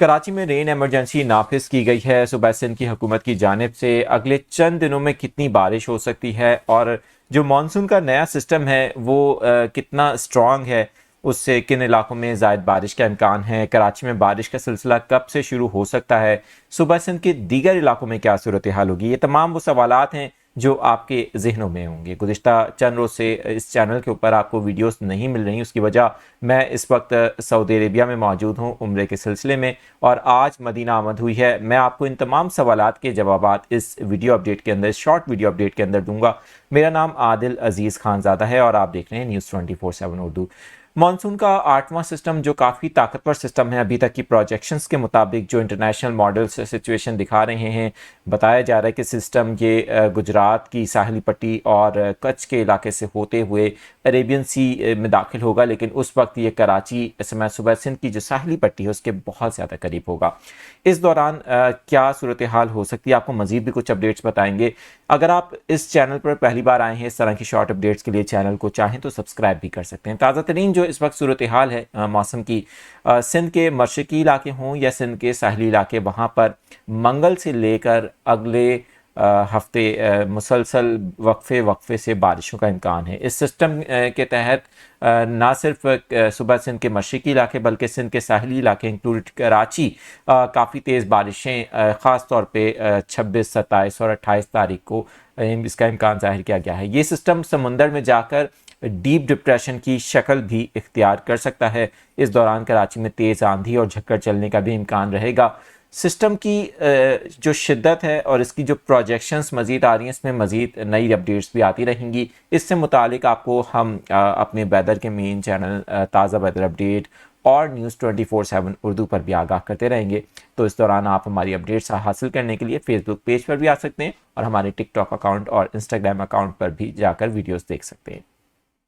कराची में rain emergency नाफिज की गई है। सूबा सिंध की हुकूमत की जानिब से अगले चंद दिनों में कितनी बारिश हो सकती है और जो मानसून का नया सिस्टम है वो कितना स्ट्रॉन्ग है, उससे किन इलाकों में ज़ायद बारिश का इम्कान है, कराची में बारिश का सिलसिला कब से शुरू हो सकता है, सूबा सिंध के दीगर इलाकों में क्या सूरत हाल होगी, ये तमाम वो सवालात हैं जो आपके जहनों में होंगे। गुज़िश्ता चंद रोज़ से इस चैनल के ऊपर आपको वीडियोस नहीं मिल रही, उसकी वजह मैं इस वक्त सऊदी अरेबिया में मौजूद हूँ उम्रे के सिलसिले में और आज मदीना आमद हुई है। मैं आपको इन तमाम सवालात के जवाबात इस वीडियो अपडेट के अंदर, शॉर्ट वीडियो अपडेट के अंदर दूंगा। मेरा नाम आदिल अजीज़ खानज़ादा है और आप देख रहे हैं न्यूज़ 24/7 उर्दू। मानसून का 8वां सिस्टम जो काफ़ी ताकतवर सिस्टम है, अभी तक की प्रोजेक्शंस के मुताबिक जो इंटरनेशनल मॉडल्स सिचुएशन दिखा रहे हैं, बताया जा रहा है कि सिस्टम ये गुजरात की साहली पट्टी और कच्छ के इलाके से होते हुए अरेबियन सी में दाखिल होगा, लेकिन उस वक्त ये कराची सूबा सिंध की जो साहली पट्टी है उसके बहुत ज़्यादा करीब होगा। इस दौरान क्या सूरत हाल हो सकती है, आपको मज़ीद भी कुछ अपडेट्स बताएंगे। अगर आप इस चैनल पर पहली बार आए हैं इस तरह की शॉर्ट अपडेट्स के लिए, चैनल को चाहें तो सब्सक्राइब भी कर सकते हैं। ताज़ा तरीन जो इस वक्त सूरत हाल है मौसम की, सिंध के मशरकी इलाके हों या सिंध के साहली इलाके, वहाँ पर मंगल से लेकर अगले हफ्ते मुसलसल वक्फे से बारिशों का इम्कान है। इस सिस्टम के तहत ना सिर्फ सूबा सिंध के मशरकी इलाके बल्कि सिंध के साहली इलाके इंक्लूड कराची काफ़ी तेज़ बारिशें ख़ास तौर पे 26, 27 और 28 तारीख को इसका इम्कान जाहिर किया गया है। ये सिस्टम समुंदर में जाकर डीप डिप्रेशन की शक्ल भी इख्तियार कर सकता है। इस दौरान कराची में तेज़ आंधी और झक्कर चलने का भी इम्कान रहेगा। सिस्टम की जो शिद्दत है और इसकी जो प्रोजेक्शंस मज़ीद आ रही हैं, इसमें मज़ीद नई अपडेट्स भी आती रहेंगी। इससे मुतालिक आपको हम अपने वेदर के मेन चैनल ताज़ा वेदर अपडेट और न्यूज़ 24/7 उर्दू पर भी आगाह करते रहेंगे। तो इस दौरान आप हमारी अपडेट्स हासिल करने के लिए फेसबुक पेज पर भी आ सकते हैं और हमारे टिकटॉक अकाउंट और इंस्टाग्राम अकाउंट पर भी जाकर वीडियोज़ देख सकते हैं।